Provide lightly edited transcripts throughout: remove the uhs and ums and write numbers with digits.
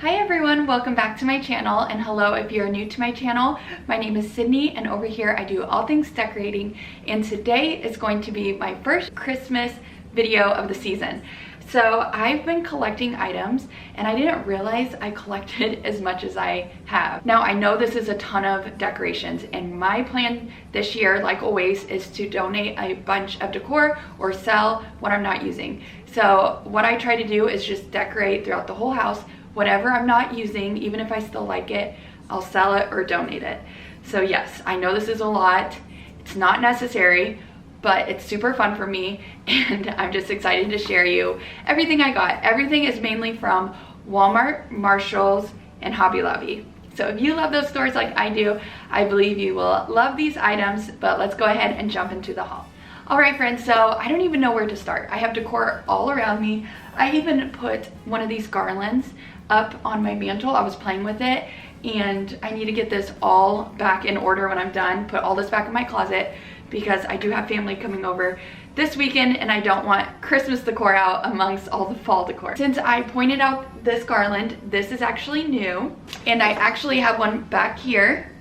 Hi everyone, welcome back to my channel, and hello if you're new to my channel. My name is Sydney and over here I do all things decorating, and today is going to be my first Christmas video of the season. So I've been collecting items and I didn't realize I collected as much as I have. Now I know this is a ton of decorations, and my plan this year, like always, is to donate a bunch of decor or sell what I'm not using. So what I try to do is just decorate throughout the whole house. Whatever I'm not using, even if I still like it, I'll sell it or donate it. So yes, I know this is a lot. It's not necessary, but it's super fun for me, and I'm just excited to share you everything I got. Everything is mainly from Walmart, Marshalls, and Hobby Lobby. So if you love those stores like I do, I believe you will love these items, but let's go ahead and jump into the haul. All right friends, so I don't even know where to start. I have decor all around me. I even put one of these garlands up on my mantle. I was playing with it, and I need to get this all back in order when I'm done. Put all this back in my closet because I do have family coming over this weekend and I don't want Christmas decor out amongst all the fall decor. Since I pointed out this garland, this is actually new, and I actually have one back here,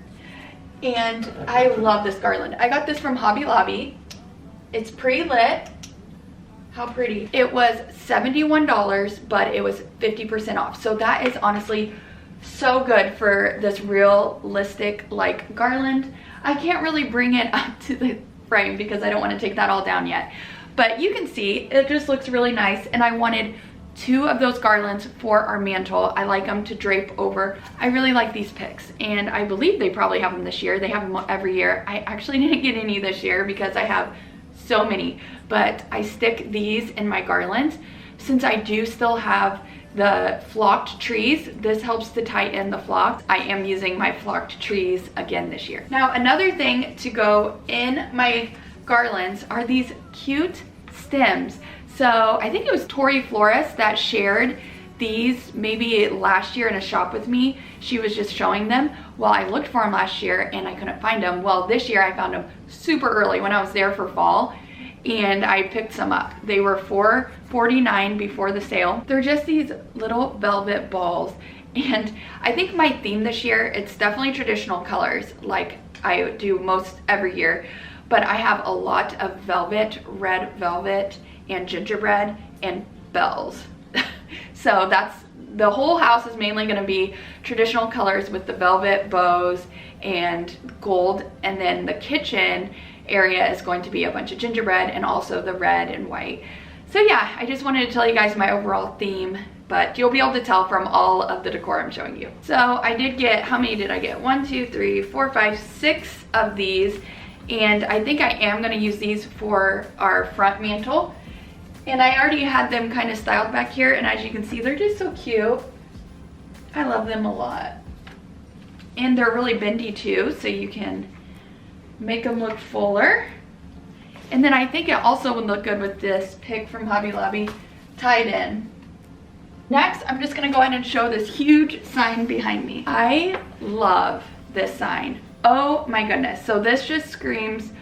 and I love this garland. I got this from Hobby Lobby. It's pre-lit. How pretty. It was $71, but it was 50% off. So that is honestly so good for this realistic like garland. I can't really bring it up to the frame because I don't want to take that all down yet. But you can see it just looks really nice, and I wanted 2 of those garlands for our mantle. I like them to drape over. I really like these picks, and I believe they probably have them this year. They have them every year. I actually didn't get any this year because I have so many, but I stick these in my garlands. Since I do still have the flocked trees, this helps to tie in the flocks. I am using my flocked trees again this year. Now another thing to go in my garlands are these cute stems. So I think it was Tori Florist that shared these maybe last year in a shop with me. She was just showing them. Well, I looked for them last year and I couldn't find them. Well, this year I found them super early when I was there for fall, and I picked some up. They were $4.49 before the sale. They're just these little velvet balls, and I think my theme this year, it's definitely traditional colors like I do most every year, but I have a lot of velvet, red velvet, and gingerbread, and bells. So that's, the whole house is mainly going to be traditional colors with the velvet bows and gold, and then the kitchen area is going to be a bunch of gingerbread and also the red and white. So yeah, I just wanted to tell you guys my overall theme, but you'll be able to tell from all of the decor I'm showing you. So I did get, how many did I get? 1, 2, 3, 4, 5, 6 of these, and I think I am going to use these for our front mantle. And I already had them kind of styled back here, and as you can see, they're just so cute. I love them a lot. And they're really bendy too, so you can make them look fuller. And then I think it also would look good with this pick from Hobby Lobby tied in. Next, I'm just gonna go ahead and show this huge sign behind me. I love this sign. Oh my goodness. So this just screams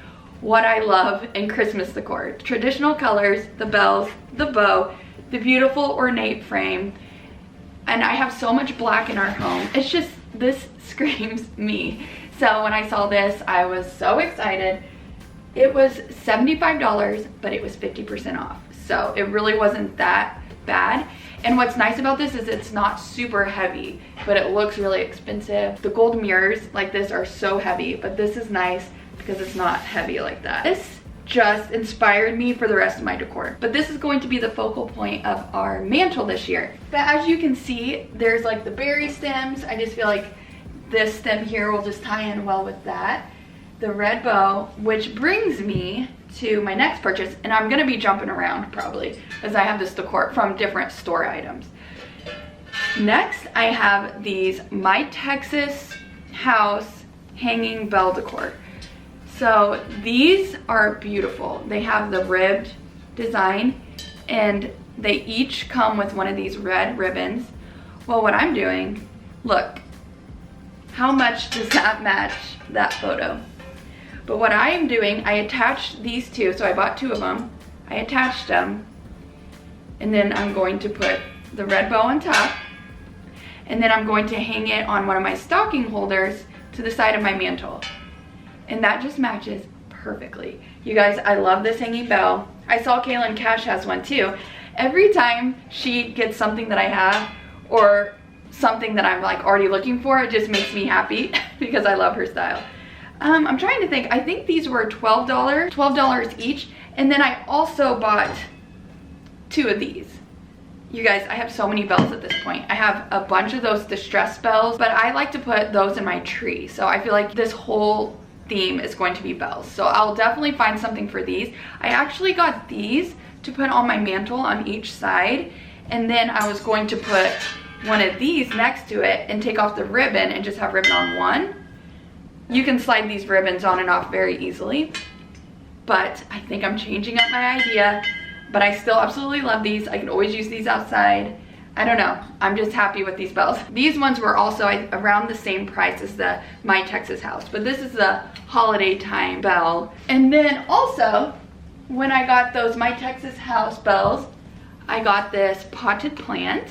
what I love in Christmas decor. Traditional colors, the bells, the bow, the beautiful ornate frame. And I have so much black in our home. It's just, this screams me. So when I saw this, I was so excited. It was $75, but it was 50% off. So it really wasn't that bad. And what's nice about this is it's not super heavy, but it looks really expensive. The gold mirrors like this are so heavy, but this is nice because it's not heavy like that. This just inspired me for the rest of my decor. But this is going to be the focal point of our mantle this year. But as you can see, there's like the berry stems. I just feel like this stem here will just tie in well with that. The red bow, which brings me to my next purchase, and I'm gonna be jumping around probably as I have this decor from different store items. Next, I have these My Texas House hanging bell decor. So these are beautiful. They have the ribbed design, and they each come with one of these red ribbons. Well, what I'm doing, look, how much does that match that photo? But what I am doing, I attached these two, so I bought 2 of them. I attached them, and then I'm going to put the red bow on top, and then I'm going to hang it on one of my stocking holders to the side of my mantle. And that just matches perfectly. You guys, I love this hanging bell. I saw Kaylin Cash has one too. Every time she gets something that I have or something that I'm like already looking for, it just makes me happy because I love her style. I'm trying to think. I think these were $12 each. And then I also bought 2 of these. You guys, I have so many bells at this point. I have a bunch of those distressed bells, but I like to put those in my tree. So I feel like this whole theme is going to be bells. So I'll definitely find something for these. I actually got these to put on my mantle on each side. And then I was going to put one of these next to it and take off the ribbon and just have ribbon on one. You can slide these ribbons on and off very easily, but I think I'm changing up my idea. But I still absolutely love these. I can always use these outside. I don't know. I'm just happy with these bells. These ones were also around the same price as the My Texas House, but this is the holiday time bell. And then also, when I got those My Texas House bells, I got this potted plant.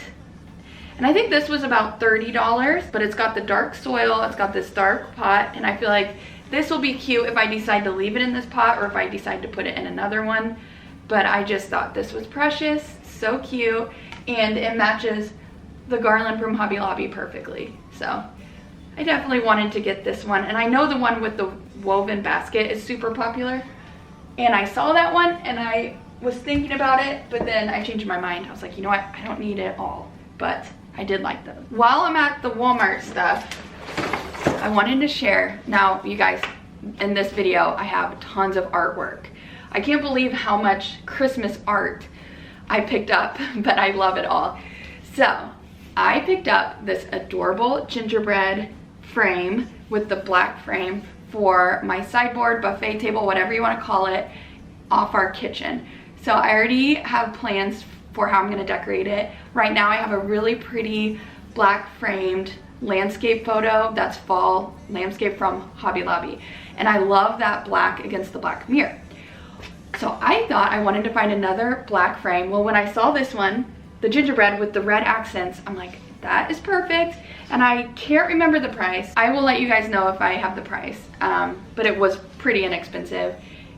And I think this was about $30, but it's got the dark soil, it's got this dark pot, and I feel like this will be cute if I decide to leave it in this pot or if I decide to put it in another one. But I just thought this was precious, so cute, and it matches the garland from Hobby Lobby perfectly. So I definitely wanted to get this one. And I know the one with the woven basket is super popular. And I saw that one and I was thinking about it, but then I changed my mind. I was like, you know what, I don't need it all, but I did like them. While I'm at the Walmart stuff, I wanted to share, now you guys, in this video, I have tons of artwork. I can't believe how much Christmas art I picked up, but I love it all. So I picked up this adorable gingerbread frame with the black frame for my sideboard, buffet table, whatever you want to call it, off our kitchen. So I already have plans for how I'm going to decorate it. Right now I have a really pretty black framed landscape photo that's fall landscape from Hobby Lobby, and I love that black against the black mirror. So I thought I wanted to find another black frame. Well, when I saw this one, the gingerbread with the red accents, I'm like, that is perfect. And I can't remember the price. I will let you guys know if I have the price, but it was pretty inexpensive.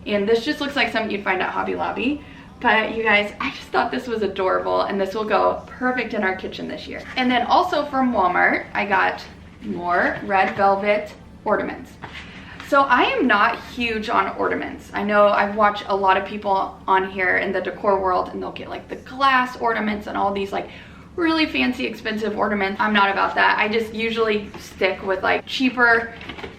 And this just looks like something you'd find at Hobby Lobby. But you guys, I just thought this was adorable, and this will go perfect in our kitchen this year. And then also from Walmart, I got more red velvet ornaments. So I am not huge on ornaments. I know I've watched a lot of people on here in the decor world, and they'll get like the glass ornaments and all these like really fancy expensive ornaments. I'm not about that. I just usually stick with like cheaper,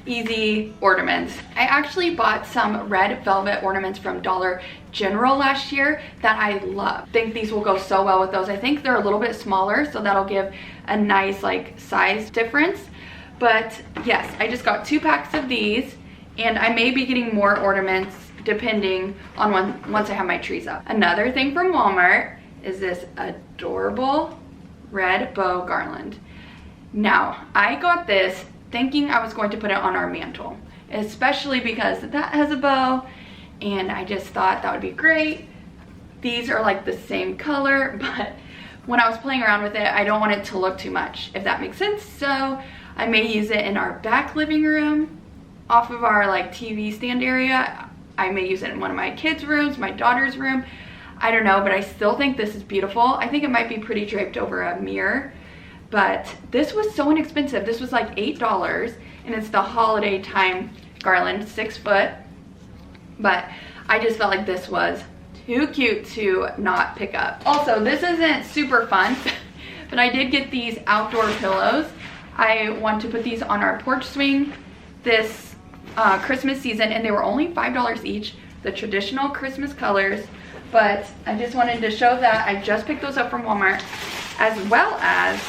easy ornaments. I actually bought some red velvet ornaments from Dollar General last year that I love. I think these will go so well with those. I think they're a little bit smaller, so that'll give a nice like size difference. But yes, I just got 2 packs of these, and I may be getting more ornaments depending on once I have my trees up. Another thing from Walmart is this adorable red bow garland. Now, I got this thinking I was going to put it on our mantle, especially because that has a bow, and I just thought that would be great. These are like the same color, but when I was playing around with it, I don't want it to look too much, if that makes sense. So I may use it in our back living room, off of our like TV stand area. I may use it in one of my kids' rooms, my daughter's room. I don't know, but I still think this is beautiful. I think it might be pretty draped over a mirror, but this was so inexpensive. This was like $8, and it's the holiday time garland, 6 foot. But I just felt like this was too cute to not pick up. Also, this isn't super fun, but I did get these outdoor pillows. I want to put these on our porch swing this Christmas season, and they were only $5 each, the traditional Christmas colors. But I just wanted to show that I just picked those up from Walmart, as well as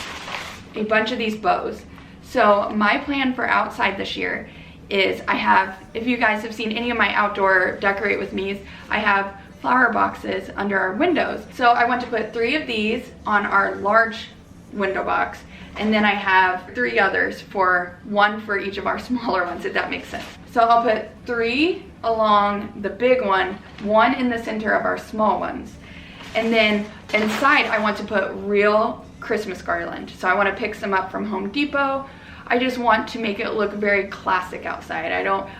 a bunch of these bows. So my plan for outside this year is I have, if you guys have seen any of my outdoor decorate with me's, I have flower boxes under our windows. So I want to put 3 of these on our large window box, and then I have 3 others, one for each of our smaller ones, if that makes sense. So I'll put 3 along the big one in the center of our small ones. And then inside I want to put real Christmas garland. So I want to pick some up from Home Depot. I just want to make it look very classic outside.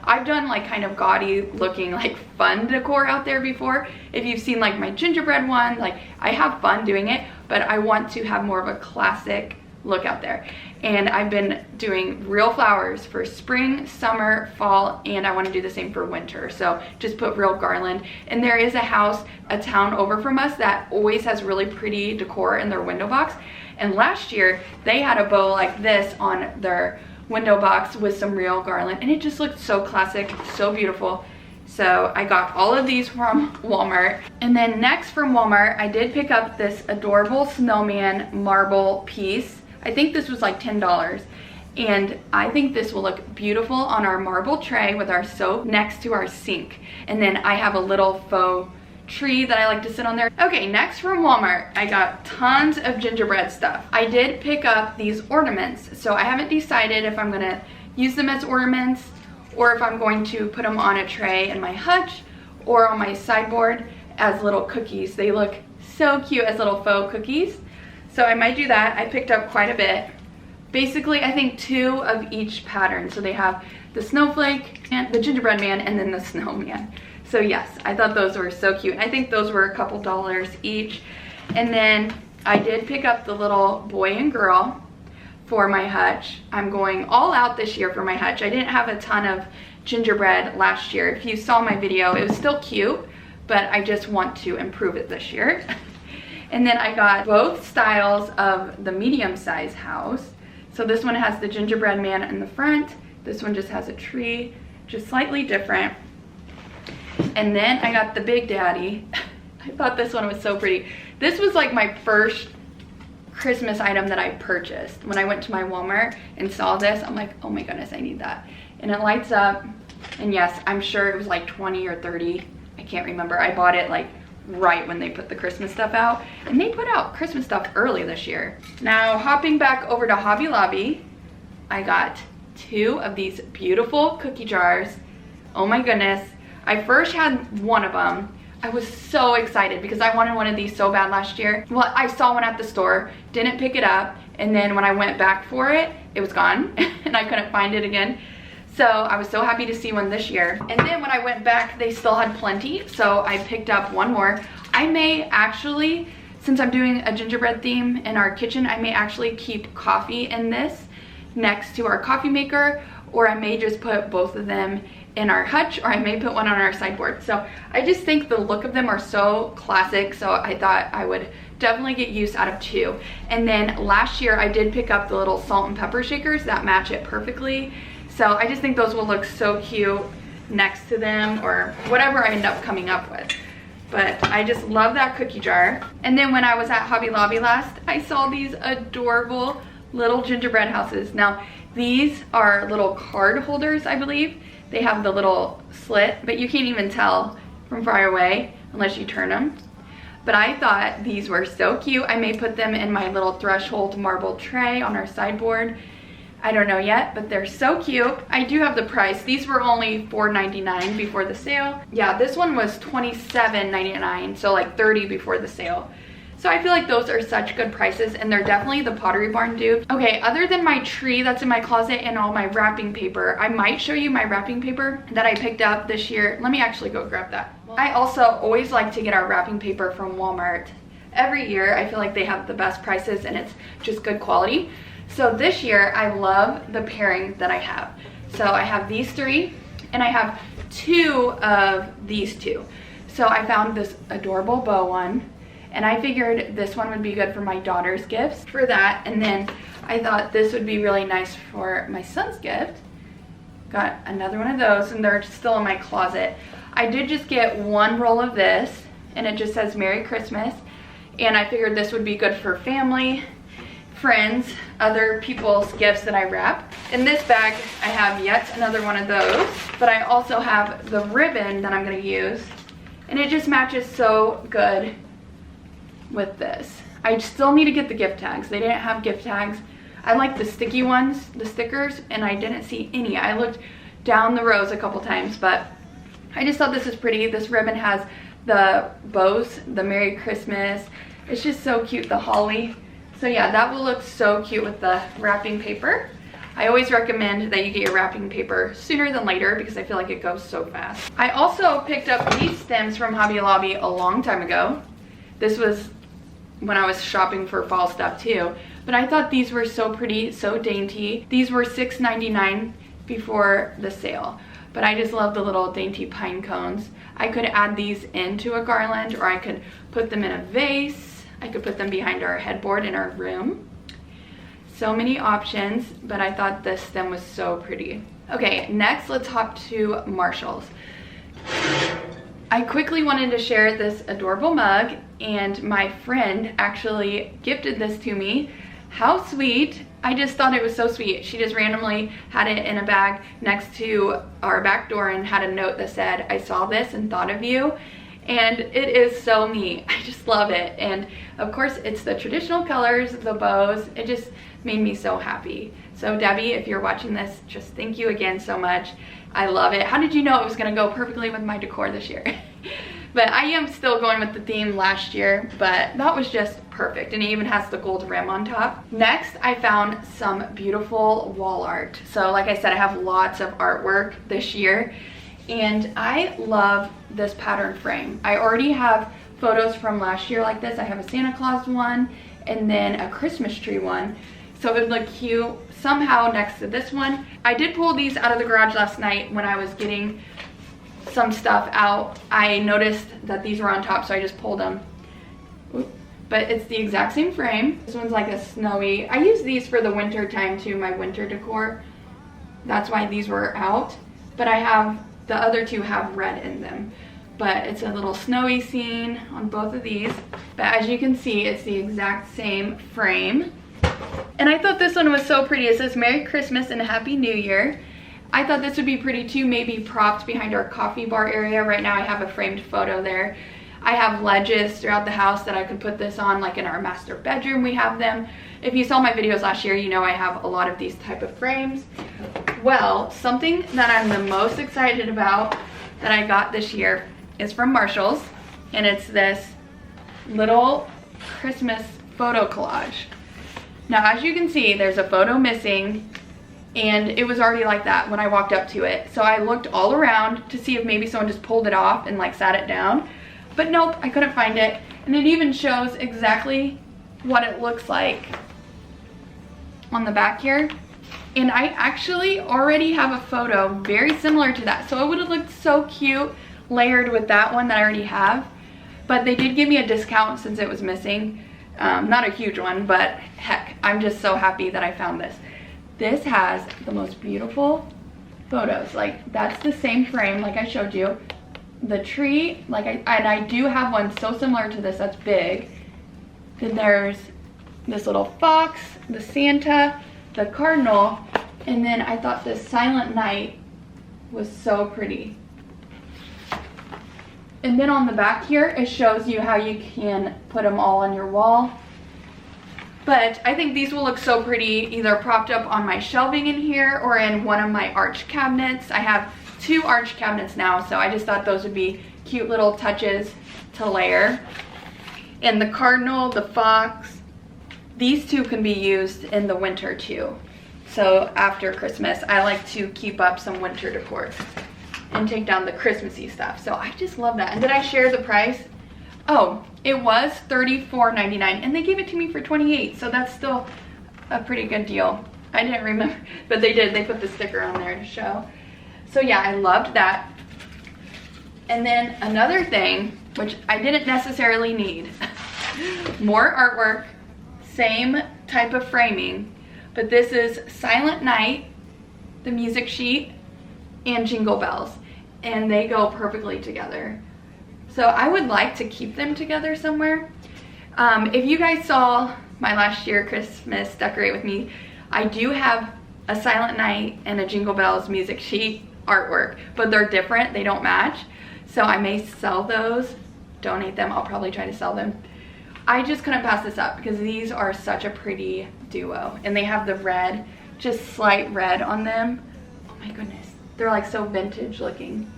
I've done like kind of gaudy looking like fun decor out there before. If you've seen like my gingerbread one, like I have fun doing it, but I want to have more of a classic look out there. And I've been doing real flowers for spring, summer, fall, and I want to do the same for winter. So just put real garland. And there is a house a town over from us that always has really pretty decor in their window box. And last year they had a bow like this on their window box with some real garland, and it just looked so classic, so beautiful. So I got all of these from Walmart. And then next from Walmart, I did pick up this adorable snowman marble piece. I think this was like $10. And I think this will look beautiful on our marble tray with our soap next to our sink. And then I have a little faux tree that I like to sit on there. Okay, next from Walmart, I got tons of gingerbread stuff. I did pick up these ornaments. So I haven't decided if I'm gonna use them as ornaments or if I'm going to put them on a tray in my hutch or on my sideboard as little cookies. They look so cute as little faux cookies. So I might do that. I picked up quite a bit. Basically, I think 2 of each pattern. So they have the snowflake, and the gingerbread man, and then the snowman. So yes, I thought those were so cute. I think those were a couple dollars each. And then I did pick up the little boy and girl for my hutch. I'm going all out this year for my hutch. I didn't have a ton of gingerbread last year. If you saw my video, it was still cute, but I just want to improve it this year. And then I got both styles of the medium size house. So this one has the gingerbread man in the front. This one just has a tree, just slightly different. And then I got the Big Daddy. I thought this one was so pretty. This was like my first Christmas item that I purchased. When I went to my Walmart and saw this, I'm like, oh my goodness, I need that. And it lights up. And yes, I'm sure it was like 20 or 30. I can't remember. I bought it like right when they put the Christmas stuff out. And they put out Christmas stuff early this year. Now, hopping back over to Hobby Lobby, I got 2 of these beautiful cookie jars. Oh my goodness. I first had one of them. I was so excited because I wanted one of these so bad last year. Well, I saw one at the store, didn't pick it up, and then when I went back for it, it was gone and I couldn't find it again. So I was so happy to see one this year. And then when I went back, they still had plenty, so I picked up one more. I may actually, since I'm doing a gingerbread theme in our kitchen, I may actually keep coffee in this next to our coffee maker, or I may just put both of them in our hutch, or I may put one on our sideboard. So I just think the look of them are so classic, so I thought I would definitely get use out of 2. And then last year I did pick up the little salt and pepper shakers that match it perfectly. So I just think those will look so cute next to them, or whatever I end up coming up with. But I just love that cookie jar. And then when I was at Hobby Lobby last, I saw these adorable little gingerbread houses. Now, these are little card holders, I believe. They have the little slit, but you can't even tell from far away unless you turn them. But I thought these were so cute. I may put them in my little threshold marble tray on our sideboard. I don't know yet, but they're so cute. I do have the price. These were only $4.99 before the sale. Yeah, this one was $27.99, so like $30 before the sale. So I feel like those are such good prices, and they're definitely the Pottery Barn dupes. Okay, other than my tree that's in my closet and all my wrapping paper, I might show you my wrapping paper that I picked up this year. Let me actually go grab that. I also always like to get our wrapping paper from Walmart. Every year, I feel like they have the best prices and it's just good quality. So this year, I love the pairing that I have. So I have these 3, and I have 2 of these 2. So I found this adorable bow one, and I figured this one would be good for my daughter's gifts for that. And then I thought this would be really nice for my son's gift. Got another one of those, and they're still in my closet. I did just get 1 roll of this, and it just says Merry Christmas. And I figured this would be good for family, friends, other people's gifts that I wrap. In this bag, I have yet another one of those, but I also have the ribbon that I'm gonna use, and it just matches so good with this. I still need to get the gift tags. They didn't have gift tags. I like the sticky ones, the stickers, and I didn't see any. I looked down the rows a couple times, but I just thought this is pretty. This ribbon has the bows, the Merry Christmas. It's just so cute, the holly. So yeah, that will look so cute with the wrapping paper. I always recommend that you get your wrapping paper sooner than later because I feel like it goes so fast. I also picked up these stems from Hobby Lobby a long time ago. This was when I was shopping for fall stuff too. But I thought these were so pretty, so dainty. These were $6.99 before the sale. But I just love the little dainty pine cones. I could add these into a garland, or I could put them in a vase. I could put them behind our headboard in our room. So many options, but I thought this stem was so pretty. Okay, next let's hop to Marshall's. I quickly wanted to share this adorable mug, and my friend actually gifted this to me. How sweet. I just thought it was so sweet. She just randomly had it in a bag next to our back door and had a note that said, "I saw this and thought of you." And it is so neat. I just love it. And of course it's the traditional colors, the bows. It just made me so happy. So Debbie, if you're watching this, just thank you again so much. I love it. How did you know it was gonna go perfectly with my decor this year? But I am still going with the theme last year, but that was just perfect. And it even has the gold rim on top. Next, I found some beautiful wall art. So like I said, I have lots of artwork this year, and I love this pattern frame. I already have photos from last year like this. I have a Santa Claus one and then a Christmas tree one. So it would look cute somehow next to this one. I did pull these out of the garage last night when I was getting some stuff out. I noticed that these were on top, so I just pulled them. Oop. But it's the exact same frame. This one's like a snowy. I use these for the winter time too, my winter decor. That's why these were out. But I have, the other two have red in them. But it's a little snowy scene on both of these. But as you can see, it's the exact same frame. And I thought this one was so pretty. It says Merry Christmas and Happy New Year. I thought this would be pretty too, maybe propped behind our coffee bar area. Right now I have a framed photo there. I have ledges throughout the house that I could put this on, like in our master bedroom we have them. If you saw my videos last year, you know I have a lot of these type of frames. Well, something that I'm the most excited about that I got this year is from Marshall's, and it's this little Christmas photo collage. Now, as you can see, there's a photo missing, and it was already like that when I walked up to it. So I looked all around to see if maybe someone just pulled it off and like sat it down. But nope, I couldn't find it. And it even shows exactly what it looks like on the back here. And I actually already have a photo very similar to that. So it would have looked so cute layered with that one that I already have. But they did give me a discount since it was missing. Not a huge one, but heck, I'm just so happy that I found this. This has the most beautiful photos. Like, that's the same frame like I showed you. The tree, like and I do have one so similar to this that's big. Then there's this little fox, the Santa, the cardinal, and then I thought this Silent Night was so pretty. And then on the back here, it shows you how you can put them all on your wall. But I think these will look so pretty either propped up on my shelving in here or in one of my arch cabinets. I have 2 arch cabinets now, so I just thought those would be cute little touches to layer. And the cardinal, the fox, these 2 can be used in the winter too. So after Christmas, I like to keep up some winter decor and take down the Christmassy stuff. So I just love that. And did I share the price? Oh, it was $34.99 and they gave it to me for $28, so that's still a pretty good deal. I didn't remember, but they did. They put the sticker on there to show. So yeah, I loved that. And then another thing, which I didn't necessarily need, more artwork, same type of framing, but this is Silent Night, the music sheet, and Jingle Bells, and they go perfectly together. So I would like to keep them together somewhere. If you guys saw my last year Christmas Decorate With Me, I do have a Silent Night and a Jingle Bells music sheet artwork, but they're different, they don't match. So I may sell those, donate them, I'll probably try to sell them. I just couldn't pass this up because these are such a pretty duo, and they have the red, just slight red on them. Oh my goodness, they're like so vintage looking.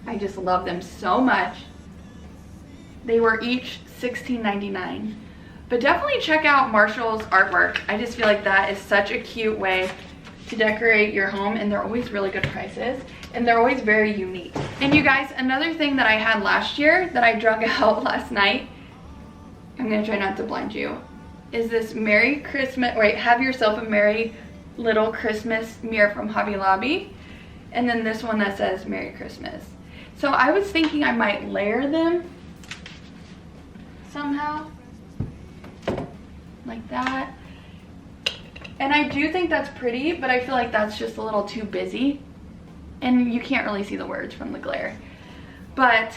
I just love them so much. They were each $16.99, But definitely check out Marshall's artwork. I just feel like that is such a cute way to decorate your home, and they're always really good prices, and they're always very unique. And you guys, another thing that I had last year that I drug out last night, I'm gonna try not to blind you, is this Merry Christmas, wait, Have Yourself a Merry Little Christmas mirror from Hobby Lobby. And then this one that says Merry Christmas. So I was thinking I might layer them somehow, like that. And I do think that's pretty, but I feel like that's just a little too busy. And you can't really see the words from the glare. But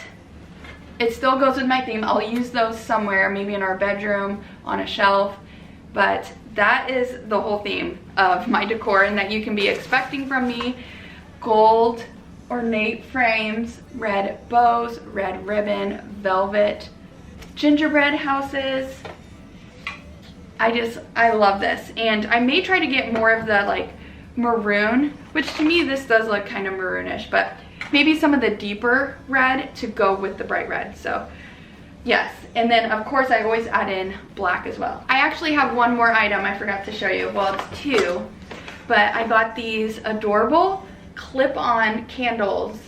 it still goes with my theme. I'll use those somewhere, maybe in our bedroom, on a shelf. But that is the whole theme of my decor and that you can be expecting from me. Gold ornate frames, red bows, red ribbon, velvet, gingerbread houses. I love this. And I may try to get more of the like maroon, which to me this does look kind of maroonish, but maybe some of the deeper red to go with the bright red. So yes, and then of course I always add in black as well. I actually have one more item I forgot to show you. Well, it's two, but I got these adorable clip-on candles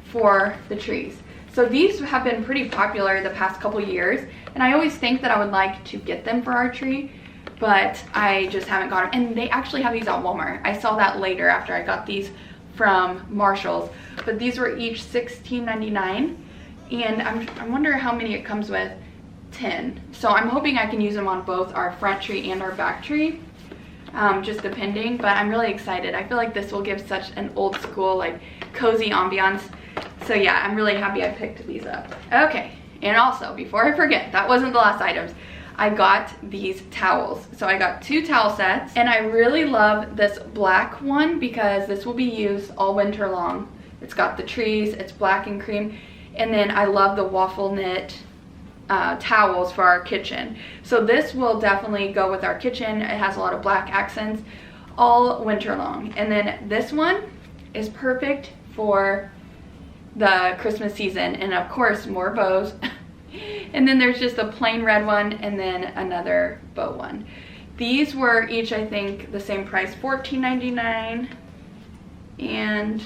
for the trees. So these have been pretty popular the past couple years, and I always think that I would like to get them for our tree, but I just haven't got them. And they actually have these at Walmart. I saw that later after I got these from Marshall's, but these were each $16.99, and I wonder how many it comes with. 10. So I'm hoping I can use them on both our front tree and our back tree, just depending, but I'm really excited. I feel like this will give such an old school, like cozy ambiance. So yeah, I'm really happy I picked these up. Okay, and also before I forget, that wasn't the last items. I got these towels. So I got 2 towel sets, and I really love this black one because this will be used all winter long. It's got the trees, it's black and cream, and then I love the waffle knit towels for our kitchen. So this will definitely go with our kitchen. It has a lot of black accents all winter long. And then this one is perfect for the Christmas season, and of course more bows. And then there's just a plain red one and then another bow one. These were each, I think, the same price, $14.99 and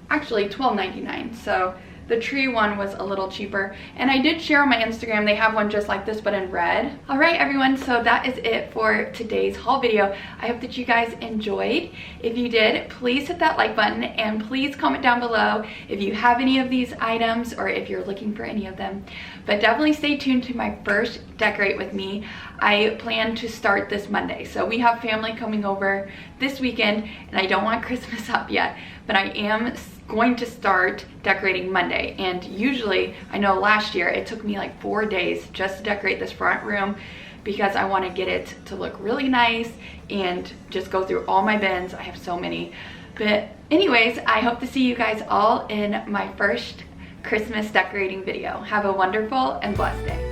actually $12.99. So the tree one was a little cheaper, and I did share on my Instagram, they have one just like this but in red. All right everyone, so that is it for today's haul video. I hope that you guys enjoyed. If you did, please hit that like button, and please comment down below if you have any of these items or if you're looking for any of them. But definitely stay tuned to my first Decorate With Me. I plan to start this Monday. So we have family coming over this weekend, and I don't want Christmas up yet, but I am going to start decorating Monday. And usually, I know last year it took me like 4 days just to decorate this front room because I want to get it to look really nice and just go through all my bins. I have so many. But anyways, I hope to see you guys all in my first Christmas decorating video. Have a wonderful and blessed day.